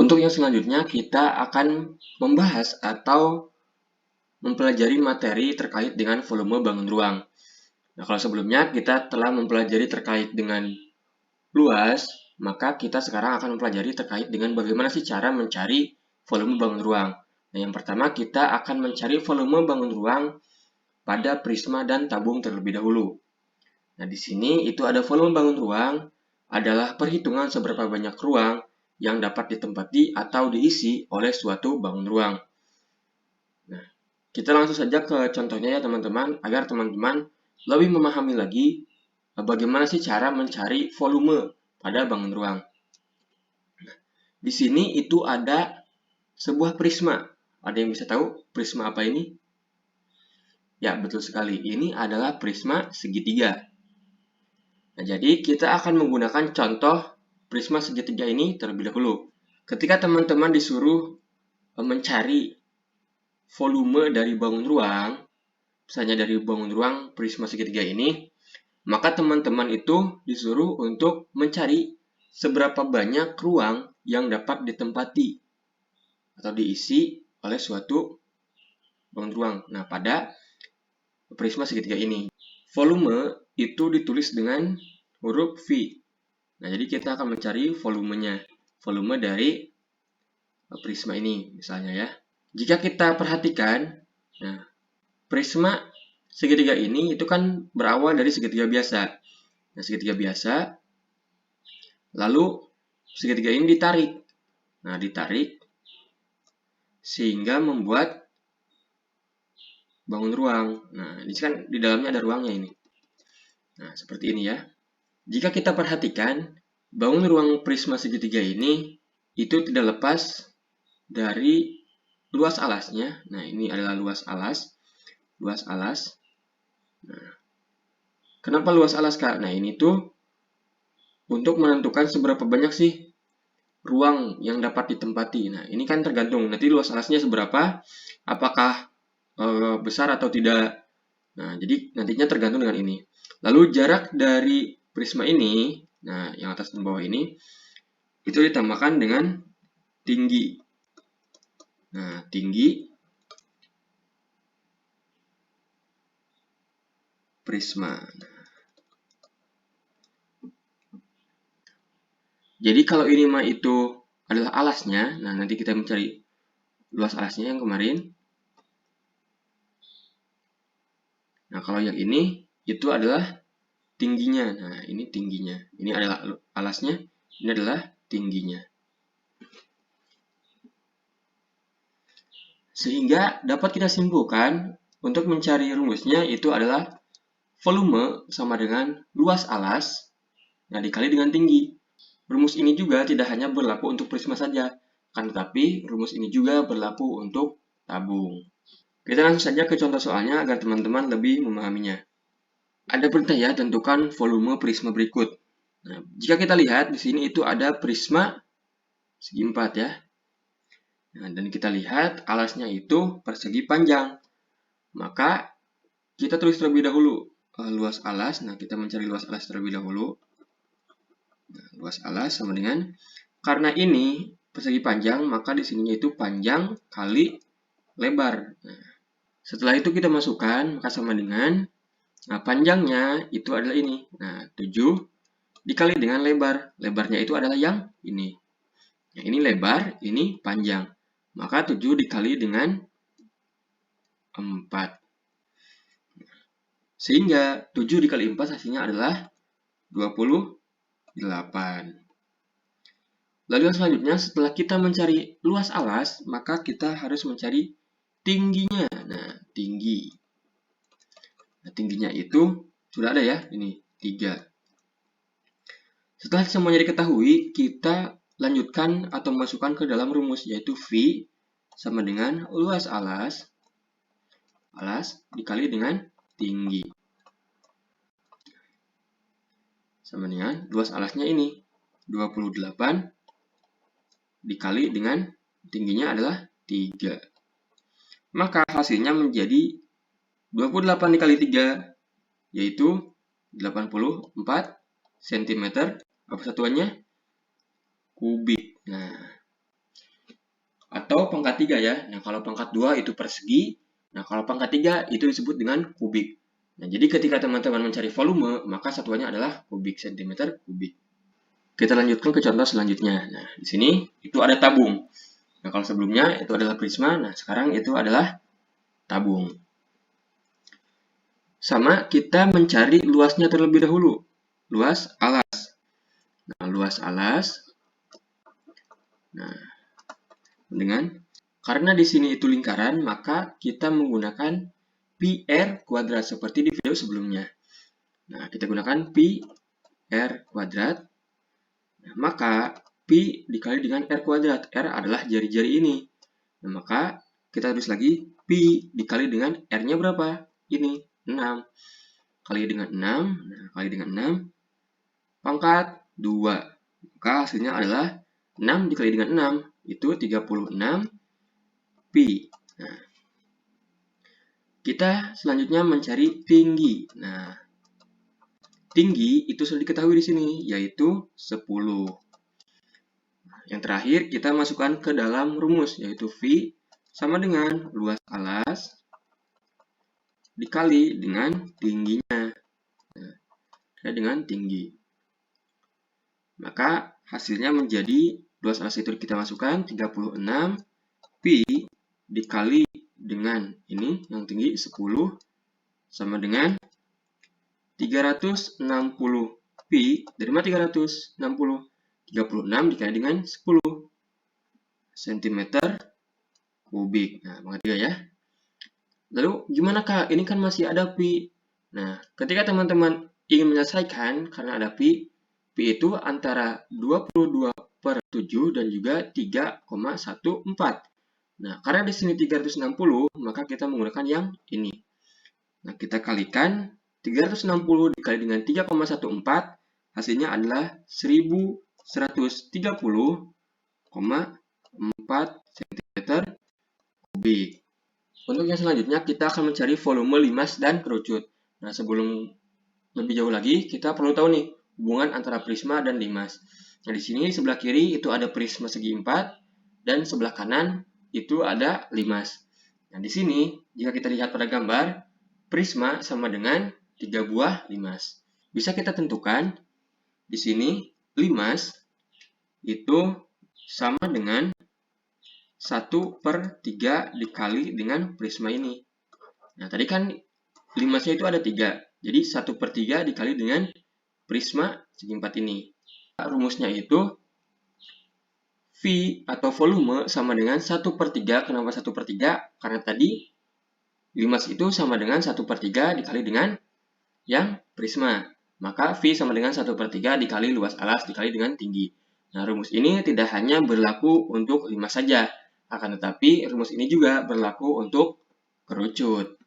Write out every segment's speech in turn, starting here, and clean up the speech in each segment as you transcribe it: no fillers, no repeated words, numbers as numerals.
Untuk yang selanjutnya kita akan membahas atau mempelajari materi terkait dengan volume bangun ruang. Nah, kalau sebelumnya kita telah mempelajari terkait dengan luas, maka kita sekarang akan mempelajari terkait dengan bagaimana sih cara mencari volume bangun ruang. Nah, yang pertama kita akan mencari volume bangun ruang pada prisma dan tabung terlebih dahulu. Nah, di sini itu ada volume bangun ruang adalah perhitungan seberapa banyak ruang yang dapat ditempati atau diisi oleh suatu bangun ruang. Nah, kita langsung saja ke contohnya ya teman-teman, agar teman-teman lebih memahami lagi bagaimana sih cara mencari volume pada bangun ruang. Nah, di sini itu ada sebuah prisma. Ada yang bisa tahu prisma apa ini? Ya, betul sekali. Ini adalah prisma segitiga. Nah, jadi kita akan menggunakan contoh prisma segitiga ini terlebih dahulu. Ketika teman-teman disuruh mencari volume dari bangun ruang, misalnya dari bangun ruang prisma segitiga ini, maka teman-teman itu disuruh untuk mencari seberapa banyak ruang yang dapat ditempati atau diisi oleh suatu bangun ruang. Nah, pada prisma segitiga ini, volume itu ditulis dengan huruf V. Nah, jadi kita akan mencari volumenya, volume dari prisma ini misalnya ya. Jika kita perhatikan, nah, prisma segitiga ini itu kan berawal dari segitiga biasa. Nah, segitiga biasa, lalu segitiga ini ditarik. Nah, ditarik sehingga membuat bangun ruang. Nah, ini kan di dalamnya ada ruangnya ini. Nah, seperti ini ya. Jika kita perhatikan, bangun ruang prisma segitiga ini itu tidak lepas dari luas alasnya. Nah, ini adalah luas alas. Luas alas. Nah, kenapa luas alas, Kak? Nah, ini tuh untuk menentukan seberapa banyak sih ruang yang dapat ditempati. Nah, ini kan tergantung nanti luas alasnya seberapa, apakah besar atau tidak. Nah, jadi nantinya tergantung dengan ini. Lalu jarak dari prisma ini, nah yang atas dan bawah ini, itu ditambahkan dengan tinggi. Nah, tinggi prisma. Jadi kalau ini mah itu adalah alasnya, nah nanti kita mencari luas alasnya yang kemarin. Nah, kalau yang ini itu adalah tingginya. Nah, ini tingginya. Ini adalah alasnya, ini adalah tingginya. Sehingga dapat kita simpulkan untuk mencari rumusnya itu adalah volume sama dengan luas alas, nah dikali dengan tinggi. Rumus ini juga tidak hanya berlaku untuk prisma saja, kan tetapi rumus ini juga berlaku untuk tabung. Kita langsung saja ke contoh soalnya agar teman-teman lebih memahaminya. Ada perintah ya, tentukan volume prisma berikut. Nah, jika kita lihat di sini itu ada prisma segi 4 ya. Nah, dan kita lihat alasnya itu persegi panjang. Maka kita tulis terlebih dahulu luas alas. Nah, kita mencari luas alas terlebih dahulu. Nah, luas alas sama dengan, karena ini persegi panjang, maka di sininya itu panjang kali lebar. Nah, setelah itu kita masukkan, maka sama dengan, nah panjangnya itu adalah ini. Nah, 7 dikali dengan lebar. Lebarnya itu adalah yang ini. Nah, ini lebar, ini panjang. Maka 7 dikali dengan 4. Sehingga 7 dikali 4 hasilnya adalah 28. Lalu yang selanjutnya, setelah kita mencari luas alas, maka kita harus mencari tingginya. Nah, tinggi. Nah, tingginya itu sudah ada ya, ini 3. Setelah semuanya diketahui, kita lanjutkan atau masukkan ke dalam rumus, yaitu V sama dengan luas alas dikali dengan tinggi. Sama dengan luas alasnya ini, 28 dikali dengan tingginya adalah 3. Maka hasilnya menjadi 28 dikali 3, yaitu 84 cm. Apa satuannya? Kubik. Nah, atau pangkat 3 ya. Nah, kalau pangkat 2 itu persegi. Nah, kalau pangkat 3 itu disebut dengan kubik. Nah, jadi ketika teman-teman mencari volume, maka satuannya adalah kubik sentimeter kubik. Kita lanjutkan ke contoh selanjutnya. Nah, di sini itu ada tabung. Nah, kalau sebelumnya itu adalah prisma, nah sekarang itu adalah tabung. Sama, kita mencari luasnya terlebih dahulu. Luas alas. Nah, luas alas. Nah, karena di sini itu lingkaran, maka kita menggunakan pi r kuadrat seperti di video sebelumnya. Nah, kita gunakan pi r kuadrat. Nah, maka pi dikali dengan r kuadrat. R adalah jari-jari ini. Nah, maka kita tulis lagi pi dikali dengan r-nya berapa? Ini, 6. Kali dengan 6, nah, kali dengan 6, pangkat 2. Maka hasilnya adalah 6 dikali dengan 6, itu 36 pi. Nah, kita selanjutnya mencari tinggi. Nah, tinggi itu sudah diketahui di sini, yaitu 10. Yang terakhir, kita masukkan ke dalam rumus, yaitu V sama dengan luas alas dikali dengan tingginya. Nah, dengan tinggi. Maka hasilnya menjadi luas alas itu kita masukkan 36 pi dikali dengan ini yang tinggi 10 sama dengan 360 pi. Dari mana 360? 36 dikali dengan 10 cm kubik. Nah, mengerti ya? Lalu gimana Kak? Ini kan masih ada pi. Nah, ketika teman-teman ingin menyelesaikan karena ada pi itu antara 22/7 dan juga 3,14. Nah, karena di sini 360, maka kita menggunakan yang ini. Nah, kita kalikan 360 dikali dengan 3,14, hasilnya adalah 1130,4 cm kubik. Untuk yang selanjutnya, kita akan mencari volume limas dan kerucut. Nah, sebelum lebih jauh lagi, kita perlu tahu nih, hubungan antara prisma dan limas. Nah, di sini sebelah kiri itu ada prisma segi 4, dan sebelah kanan itu ada limas. Nah, di sini, jika kita lihat pada gambar, prisma sama dengan 3 buah limas. Bisa kita tentukan, di sini limas itu sama dengan 1/3 dikali dengan prisma ini. Nah, tadi kan limasnya itu ada 3. Jadi 1/3 dikali dengan prisma segi 4 ini. Rumusnya itu V atau volume sama dengan 1/3. Kenapa 1/3? Karena tadi limas itu sama dengan 1/3 dikali dengan yang prisma. Maka V sama dengan 1/3 dikali luas alas dikali dengan tinggi. Nah, rumus ini tidak hanya berlaku untuk limas saja, akan tetapi rumus ini juga berlaku untuk kerucut.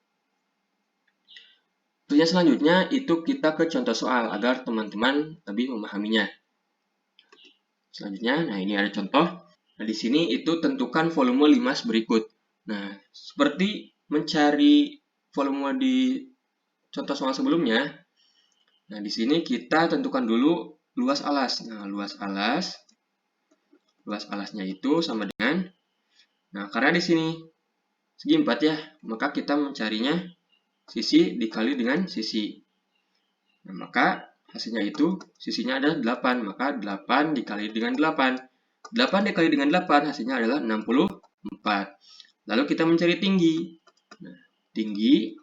Untuk yang selanjutnya itu kita ke contoh soal agar teman-teman lebih memahaminya. Selanjutnya, nah ini ada contoh. Nah, di sini itu tentukan volume limas berikut. Nah, seperti mencari volume di contoh soal sebelumnya. Nah, di sini kita tentukan dulu luas alas. Nah, luas alasnya itu sama dengan, nah karena di sini segi 4 ya, maka kita mencarinya sisi dikali dengan sisi. Nah, maka hasilnya itu sisinya adalah 8, maka 8 dikali dengan 8. 8 dikali dengan 8 hasilnya adalah 64. Lalu kita mencari tinggi. Nah, tinggi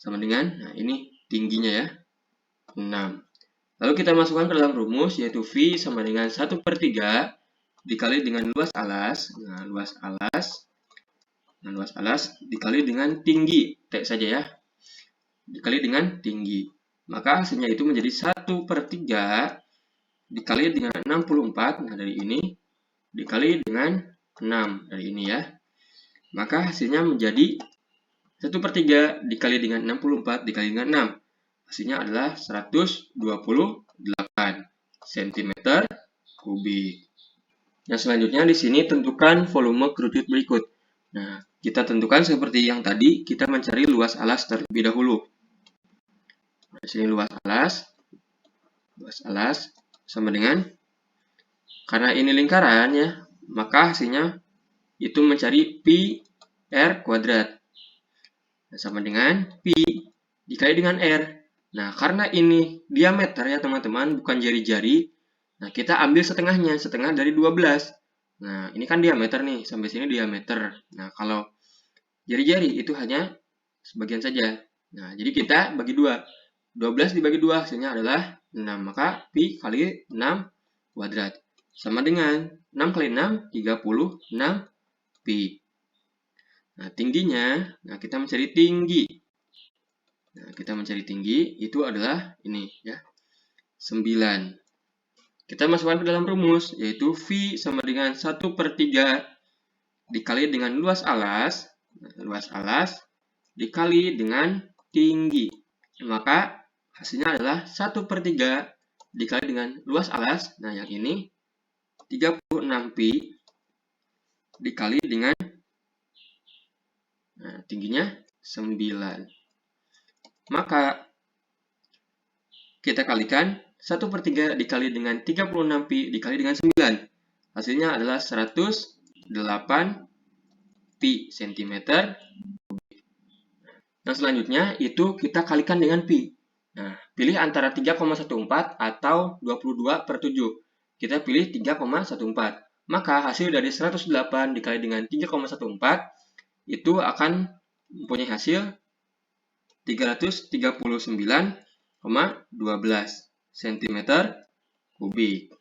sama dengan, nah ini tingginya ya, 6. Lalu kita masukkan ke dalam rumus, yaitu V sama dengan 1/3 dikali dengan luas alas. Nah, luas alas dikali dengan tinggi, T saja ya, dikali dengan tinggi. Maka hasilnya itu menjadi 1/3 dikali dengan 64, nah dari ini, dikali dengan 6, dari ini ya. Maka hasilnya menjadi 1/3 dikali dengan 64 dikali dengan 6. Hasilnya adalah 128 cm kubik. Yang selanjutnya di sini tentukan volume kerucut berikut. Nah, kita tentukan seperti yang tadi, kita mencari luas alas terlebih dahulu. Nah, di sini luas alas sama dengan, karena ini lingkaran ya, maka hasilnya itu mencari pi r kuadrat. Nah, sama dengan pi dikali dengan r. Nah, karena ini diameter ya teman-teman, bukan jari-jari. Nah, kita ambil setengahnya, setengah dari 12. Nah, ini kan diameter nih, sampai sini diameter. Nah, kalau jari-jari itu hanya sebagian saja. Nah, jadi kita bagi 2. 12 dibagi 2 hasilnya adalah 6. Maka pi kali 6 kuadrat. Sama dengan 6 kali 6, 36 pi. Nah, tingginya, kita mencari tinggi. Nah, kita mencari tinggi, itu adalah ini ya, 9. Kita masukkan ke dalam rumus, yaitu V sama dengan 1/3 dikali dengan luas alas. Nah, luas alas dikali dengan tinggi. Maka hasilnya adalah 1/3 dikali dengan luas alas. Nah, yang ini 36 pi dikali dengan tingginya 9. Maka kita kalikan 1/3 dikali dengan 36 pi dikali dengan 9. Hasilnya adalah 108 pi cm. Nah, selanjutnya itu kita kalikan dengan pi. Nah, pilih antara 3,14 atau 22/7. Kita pilih 3,14. Maka hasil dari 108 dikali dengan 3,14 itu akan mempunyai hasil 339,12 cm kubik.